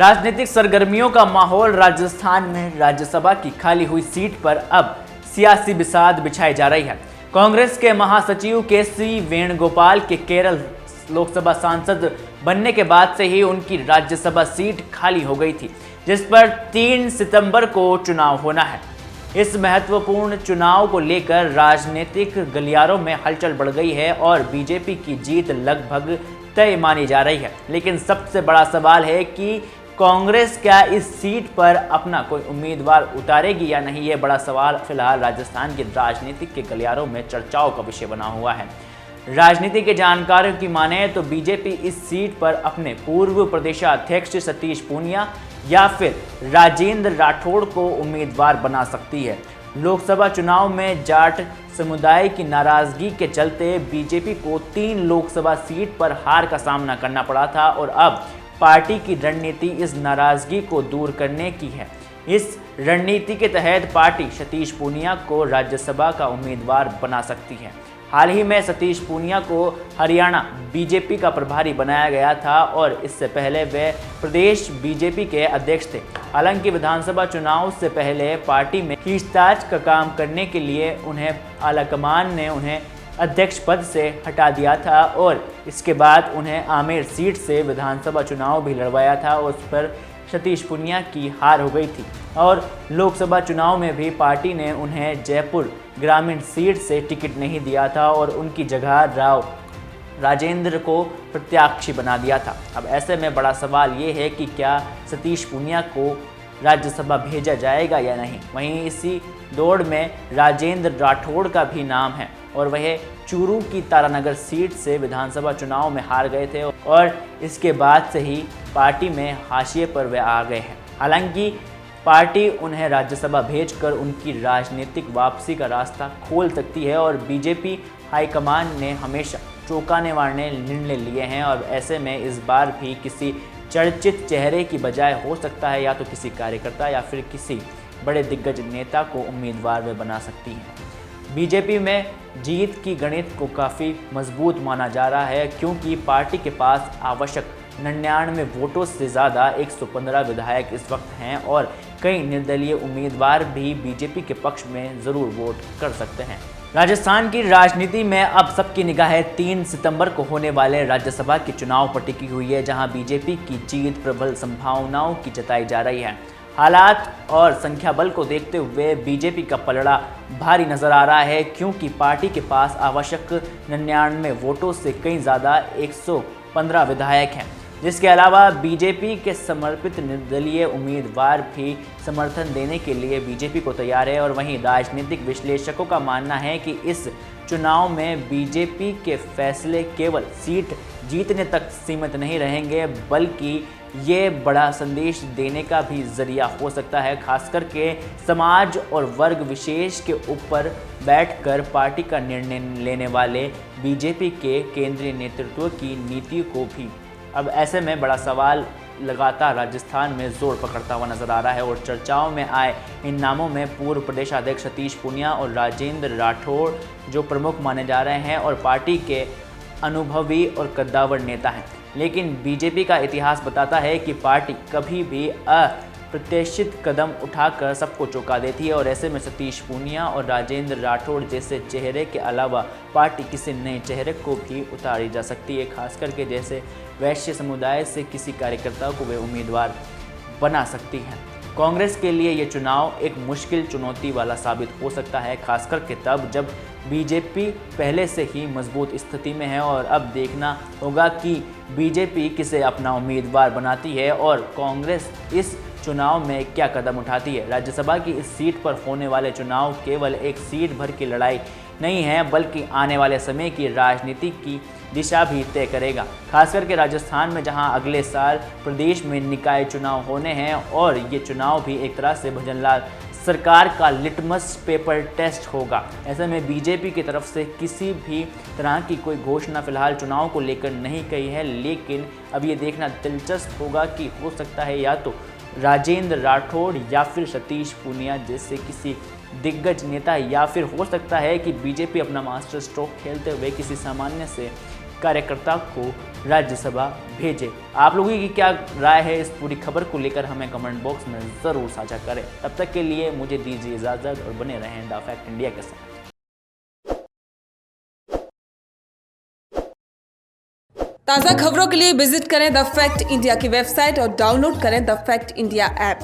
राजनीतिक सरगर्मियों का माहौल राजस्थान में राज्यसभा की खाली हुई सीट पर अब सियासी बिसात बिछाई जा रही है। कांग्रेस के महासचिव के.सी. वेणुगोपाल के केरल लोकसभा सांसद बनने के बाद से ही उनकी राज्यसभा सीट खाली हो गई थी, जिस पर 3 सितंबर को चुनाव होना है। इस महत्वपूर्ण चुनाव को लेकर राजनीतिक गलियारों में हलचल बढ़ गई है और बीजेपी की जीत लगभग तय मानी जा रही है। लेकिन सबसे बड़ा सवाल है कि कांग्रेस क्या इस सीट पर अपना कोई उम्मीदवार उतारेगी या नहीं। ये बड़ा सवाल फिलहाल राजस्थान के राजनीतिक के गलियारों में चर्चाओं का विषय बना हुआ है। राजनीति के जानकारों की माने तो बीजेपी इस सीट पर अपने पूर्व प्रदेशाध्यक्ष सतीश पूनिया या फिर राजेंद्र राठौड़ को उम्मीदवार बना सकती है। लोकसभा चुनाव में जाट समुदाय की नाराजगी के चलते बीजेपी को 3 लोकसभा सीट पर हार का सामना करना पड़ा था और अब पार्टी की रणनीति इस नाराजगी को दूर करने की है। इस रणनीति के तहत पार्टी सतीश पूनिया को राज्यसभा का उम्मीदवार बना सकती है। हाल ही में सतीश पूनिया को हरियाणा बीजेपी का प्रभारी बनाया गया था और इससे पहले वे प्रदेश बीजेपी के अध्यक्ष थे। हालांकि विधानसभा चुनाव से पहले पार्टी में खींचतान का काम करने के लिए उन्हें आलाकमान ने उन्हें अध्यक्ष पद से हटा दिया था और इसके बाद उन्हें आमेर सीट से विधानसभा चुनाव भी लड़वाया था और उस पर सतीश पूनिया की हार हो गई थी। और लोकसभा चुनाव में भी पार्टी ने उन्हें जयपुर ग्रामीण सीट से टिकट नहीं दिया था और उनकी जगह राव राजेंद्र को प्रत्याशी बना दिया था। अब ऐसे में बड़ा सवाल ये है कि क्या सतीश पूनिया को राज्यसभा भेजा जाएगा या नहीं। वहीं इसी दौड़ में राजेंद्र राठौड़ का भी नाम है और वह चूरू की तारानगर सीट से विधानसभा चुनाव में हार गए थे और इसके बाद से ही पार्टी में हाशिए पर वे आ गए हैं। हालांकि पार्टी उन्हें राज्यसभा भेजकर उनकी राजनीतिक वापसी का रास्ता खोल सकती है और बीजेपी हाईकमान ने हमेशा चौंकाने वाले निर्णय लिए हैं और ऐसे में इस बार भी किसी चर्चित चेहरे की बजाय हो सकता है या तो किसी कार्यकर्ता या फिर किसी बड़े दिग्गज नेता को उम्मीदवार वे बना सकती हैं। बीजेपी में जीत की गणित को काफ़ी मजबूत माना जा रहा है क्योंकि पार्टी के पास आवश्यक 99 वोटों से ज़्यादा 115 विधायक इस वक्त हैं और कई निर्दलीय उम्मीदवार भी बीजेपी के पक्ष में ज़रूर वोट कर सकते हैं। राजस्थान की राजनीति में अब सबकी निगाहें 3 सितंबर को होने वाले राज्यसभा के चुनाव पर टिकी हुई है, जहां बीजेपी की जीत प्रबल संभावनाओं की जताई जा रही है। हालात और संख्या बल को देखते हुए बीजेपी का पलड़ा भारी नजर आ रहा है क्योंकि पार्टी के पास आवश्यक 99 वोटों से कहीं ज़्यादा 115 विधायक हैं। जिसके अलावा बीजेपी के समर्पित निर्दलीय उम्मीदवार भी समर्थन देने के लिए बीजेपी को तैयार है और वहीं राजनीतिक विश्लेषकों का मानना है कि इस चुनाव में बीजेपी के फैसले केवल सीट जीतने तक सीमित नहीं रहेंगे बल्कि ये बड़ा संदेश देने का भी जरिया हो सकता है, खासकर के समाज और वर्ग विशेष के ऊपर बैठकर पार्टी का निर्णय लेने वाले बीजेपी के केंद्रीय नेतृत्व की नीति को भी। अब ऐसे में बड़ा सवाल लगातार राजस्थान में जोर पकड़ता हुआ नजर आ रहा है और चर्चाओं में आए इन नामों में पूर्व प्रदेशाध्यक्ष सतीश पूनिया और राजेंद्र राठौड़ जो प्रमुख माने जा रहे हैं और पार्टी के अनुभवी और कद्दावर नेता हैं। लेकिन बीजेपी का इतिहास बताता है कि पार्टी कभी भी अप्रत्याशित कदम उठाकर सबको चौंका देती है और ऐसे में सतीश पूनिया और राजेंद्र राठौड़ जैसे चेहरे के अलावा पार्टी किसी नए चेहरे को भी उतारी जा सकती है, खास करके जैसे वैश्य समुदाय से किसी कार्यकर्ता को वे उम्मीदवार बना सकती हैं। कांग्रेस के लिए ये चुनाव एक मुश्किल चुनौती वाला साबित हो सकता है, खासकर के तब जब बीजेपी पहले से ही मजबूत स्थिति में है और अब देखना होगा कि बीजेपी किसे अपना उम्मीदवार बनाती है और कांग्रेस इस चुनाव में क्या कदम उठाती है। राज्यसभा की इस सीट पर होने वाले चुनाव केवल एक सीट भर की लड़ाई नहीं है बल्कि आने वाले समय की राजनीति की दिशा भी तय करेगा, खासकर के राजस्थान में जहां अगले साल प्रदेश में निकाय चुनाव होने हैं और ये चुनाव भी एक तरह से भजनलाल सरकार का लिटमस पेपर टेस्ट होगा। ऐसे में बीजेपी की तरफ से किसी भी तरह की कोई घोषणा फिलहाल चुनाव को लेकर नहीं कही है, लेकिन अब ये देखना दिलचस्प होगा कि हो सकता है या तो राजेंद्र राठौड़ या फिर सतीश पूनिया जैसे किसी दिग्गज नेता या फिर हो सकता है कि बीजेपी अपना मास्टर स्ट्रोक खेलते हुए किसी सामान्य से कार्यकर्ता को राज्यसभा भेजे। आप लोगों की क्या राय है इस पूरी खबर को लेकर हमें कमेंट बॉक्स में ज़रूर साझा करें। तब तक के लिए मुझे दीजिए इजाज़त और बने रहें द फैक्ट इंडिया के साथ। ताज़ा खबरों के लिए विजिट करें द फैक्ट इंडिया की वेबसाइट और डाउनलोड करें द फैक्ट इंडिया ऐप।